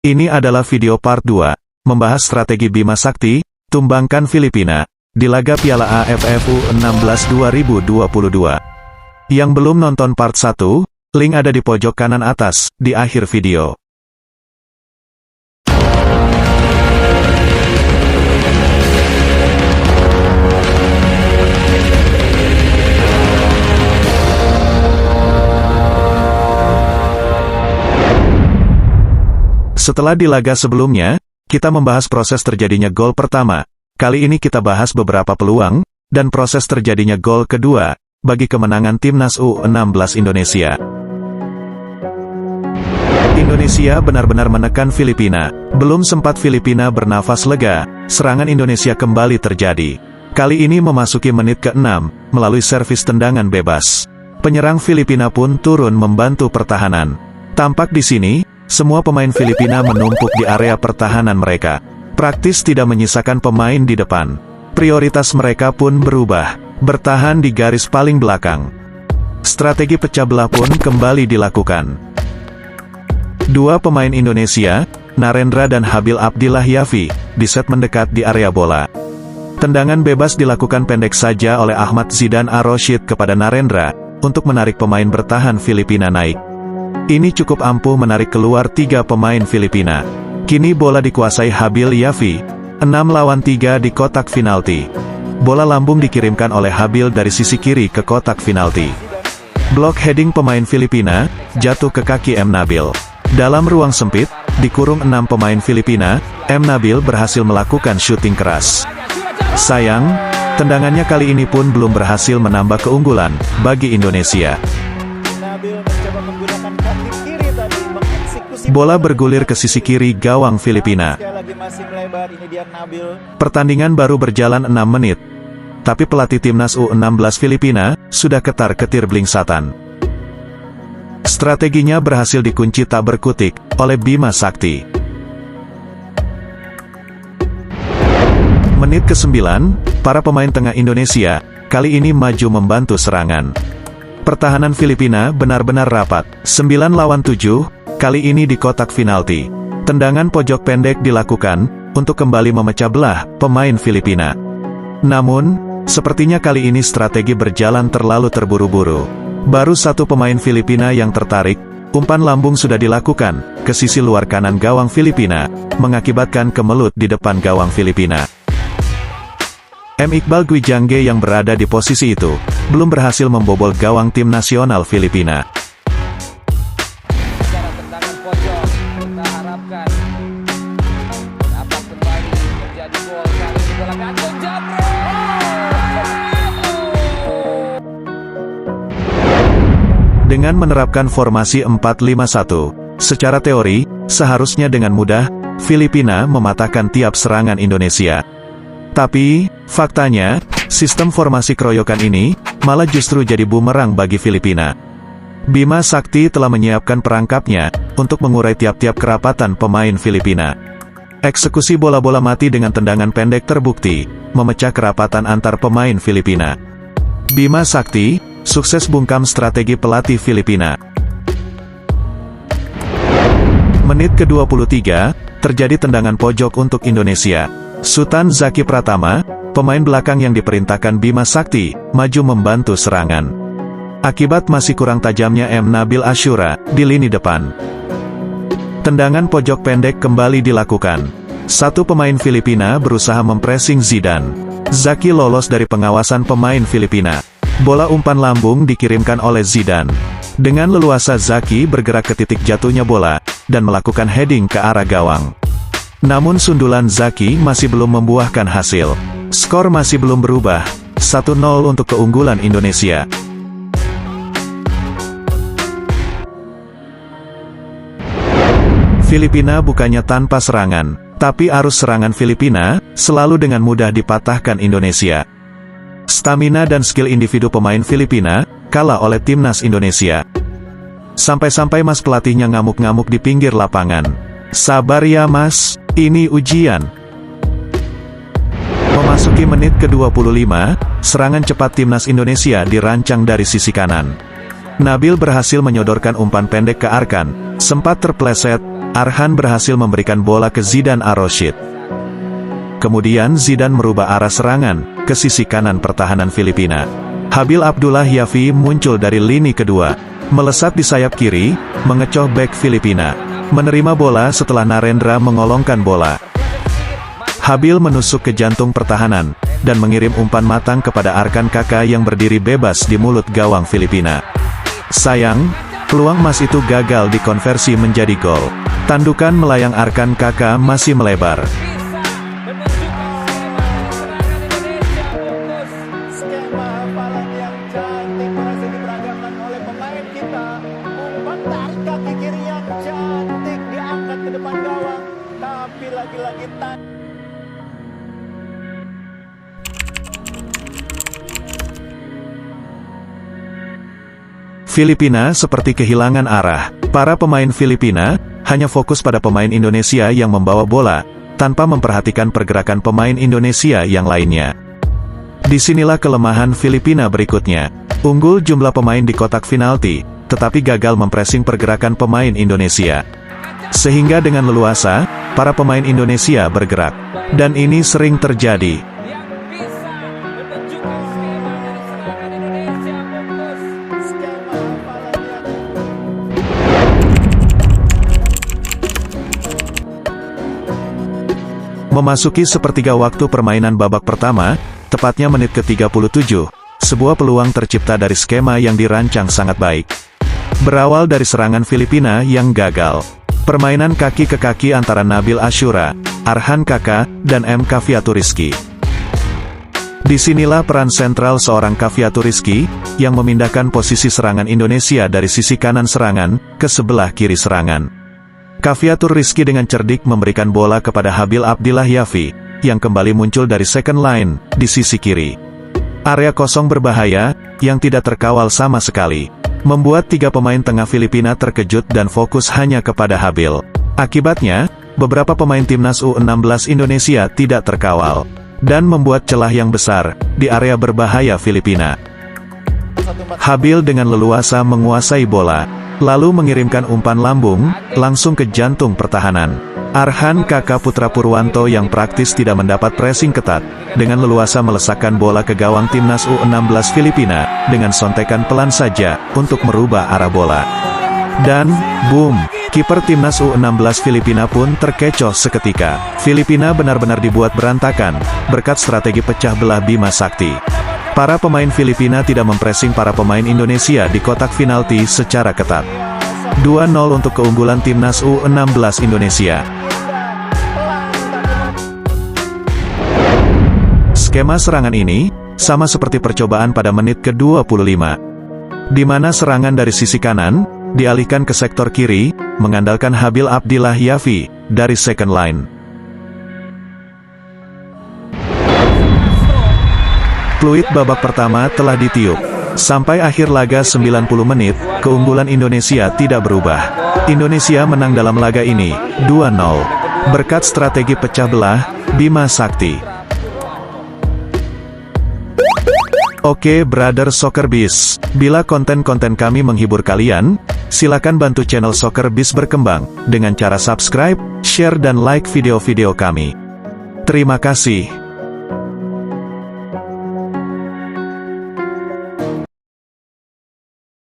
Ini adalah video part 2, membahas strategi Bima Sakti, tumbangkan Filipina, di laga Piala AFF U16 2022. Yang belum nonton part 1, link ada di pojok kanan atas, di akhir video. Setelah di laga sebelumnya, kita membahas proses terjadinya gol pertama. Kali ini kita bahas beberapa peluang, dan proses terjadinya gol kedua, bagi kemenangan Timnas U16 Indonesia. Indonesia benar-benar menekan Filipina. Belum sempat Filipina bernafas lega, serangan Indonesia kembali terjadi. Kali ini memasuki menit ke-6, melalui servis tendangan bebas. Penyerang Filipina pun turun membantu pertahanan. Tampak di sini, semua pemain Filipina menumpuk di area pertahanan mereka. Praktis tidak menyisakan pemain di depan. Prioritas mereka pun berubah, bertahan di garis paling belakang. Strategi pecah belah pun kembali dilakukan. Dua pemain Indonesia, Narendra dan Habil Abdillah Yafi, diset mendekat di area bola. Tendangan bebas dilakukan pendek saja oleh Ahmad Zidan Ar-Rashid kepada Narendra, untuk menarik pemain bertahan Filipina naik. Ini cukup ampuh menarik keluar 3 pemain Filipina. Kini bola dikuasai Habil Yafi, 6-3 di kotak penalti. Bola lambung dikirimkan oleh Habil dari sisi kiri ke kotak penalti. Blok heading pemain Filipina, jatuh ke kaki M. Nabil. Dalam ruang sempit, dikurung 6 pemain Filipina, M. Nabil berhasil melakukan syuting keras. Sayang, tendangannya kali ini pun belum berhasil menambah keunggulan, bagi Indonesia. Bola bergulir ke sisi kiri gawang Filipina. Pertandingan baru berjalan 6 menit. Tapi pelatih Timnas U16 Filipina, sudah ketar-ketir blingsatan. Strateginya berhasil dikunci tak berkutik, oleh Bima Sakti. Menit ke-9, para pemain tengah Indonesia, kali ini maju membantu serangan. Pertahanan Filipina benar-benar rapat, 9-7, kali ini di kotak penalti. Tendangan pojok pendek dilakukan, untuk kembali memecah belah pemain Filipina. Namun, sepertinya kali ini strategi berjalan terlalu terburu-buru. Baru 1 pemain Filipina yang tertarik, umpan lambung sudah dilakukan, ke sisi luar kanan gawang Filipina, mengakibatkan kemelut di depan gawang Filipina. M. Iqbal Gwijangge yang berada di posisi itu, belum berhasil membobol gawang tim nasional Filipina. Dengan menerapkan formasi 4-5-1, secara teori, seharusnya dengan mudah, Filipina mematahkan tiap serangan Indonesia. Tapi, faktanya, sistem formasi keroyokan ini, malah justru jadi bumerang bagi Filipina. Bima Sakti telah menyiapkan perangkapnya, untuk mengurai tiap-tiap kerapatan pemain Filipina. Eksekusi bola-bola mati dengan tendangan pendek terbukti, memecah kerapatan antar pemain Filipina. Bima Sakti, sukses bungkam strategi pelatih Filipina. Menit ke-23, terjadi tendangan pojok untuk Indonesia. Sultan Zaki Pratama, pemain belakang yang diperintahkan Bima Sakti, maju membantu serangan. Akibat masih kurang tajamnya M. Nabil Ashura, di lini depan. Tendangan pojok pendek kembali dilakukan. 1 pemain Filipina berusaha mempressing Zidan. Zaki lolos dari pengawasan pemain Filipina. Bola umpan lambung dikirimkan oleh Zidan. Dengan leluasa Zaki bergerak ke titik jatuhnya bola, dan melakukan heading ke arah gawang. Namun sundulan Zaki masih belum membuahkan hasil. Skor masih belum berubah, 1-0 untuk keunggulan Indonesia. Filipina bukannya tanpa serangan, tapi arus serangan Filipina, selalu dengan mudah dipatahkan Indonesia. Stamina dan skill individu pemain Filipina, kalah oleh Timnas Indonesia. Sampai-sampai mas pelatihnya ngamuk-ngamuk di pinggir lapangan. Sabar ya mas, ini ujian. Memasuki menit ke-25, serangan cepat Timnas Indonesia dirancang dari sisi kanan. Nabil berhasil menyodorkan umpan pendek ke Arkan, sempat terpleset, Arhan berhasil memberikan bola ke Zidan Ar-Rashid. Kemudian Zidan merubah arah serangan ke sisi kanan pertahanan Filipina. Habil Abdullah Yafi muncul dari lini kedua, melesat di sayap kiri, mengecoh bek Filipina. Menerima bola setelah Narendra mengolongkan bola. Habil menusuk ke jantung pertahanan, dan mengirim umpan matang kepada Arkan Kakak yang berdiri bebas di mulut gawang Filipina. Sayang, peluang emas itu gagal dikonversi menjadi gol. Tandukan melayang Arkan Kakak masih melebar. Filipina seperti kehilangan arah. Para pemain Filipina hanya fokus pada pemain Indonesia yang membawa bola, tanpa memperhatikan pergerakan pemain Indonesia yang lainnya. Disinilah kelemahan Filipina berikutnya. Unggul jumlah pemain di kotak penalti, tetapi gagal mempressing pergerakan pemain Indonesia. Sehingga dengan leluasa, para pemain Indonesia bergerak. Dan ini sering terjadi. Memasuki sepertiga waktu permainan babak pertama, tepatnya menit ke-37, sebuah peluang tercipta dari skema yang dirancang sangat baik. Berawal dari serangan Filipina yang gagal. Permainan kaki ke kaki antara Nabil Ashura, Arhan Kakak, dan M. Kaviatur Rizky. Disinilah peran sentral seorang Kaviatur Rizky, yang memindahkan posisi serangan Indonesia dari sisi kanan serangan, ke sebelah kiri serangan. Kaviatur Rizky dengan cerdik memberikan bola kepada Habil Abdullah Yafi, yang kembali muncul dari second line, di sisi kiri. Area kosong berbahaya, yang tidak terkawal sama sekali, membuat tiga pemain tengah Filipina terkejut dan fokus hanya kepada Habil. Akibatnya, beberapa pemain timnas U16 Indonesia tidak terkawal, dan membuat celah yang besar, di area berbahaya Filipina. Habil dengan leluasa menguasai bola, lalu mengirimkan umpan lambung, langsung ke jantung pertahanan. Arhan Kakak Putra Purwanto yang praktis tidak mendapat pressing ketat, dengan leluasa melesakkan bola ke gawang timnas U16 Filipina, dengan sontekan pelan saja, untuk merubah arah bola. Dan, boom, kiper timnas U16 Filipina pun terkecoh seketika. Filipina benar-benar dibuat berantakan, berkat strategi pecah belah Bima Sakti. Para pemain Filipina tidak mempressing para pemain Indonesia di kotak penalti secara ketat. 2-0 untuk keunggulan timnas U16 Indonesia. Skema serangan ini sama seperti percobaan pada menit ke-25, di mana serangan dari sisi kanan dialihkan ke sektor kiri, mengandalkan Habil Abdullah Yafi dari second line. Fluid babak pertama telah ditiup. Sampai akhir laga 90 menit, keunggulan Indonesia tidak berubah. Indonesia menang dalam laga ini, 2-0. Berkat strategi pecah belah, Bima Sakti. Oke brother Soccerbiz, bila konten-konten kami menghibur kalian, silakan bantu channel Soccerbiz berkembang, dengan cara subscribe, share dan like video-video kami. Terima kasih.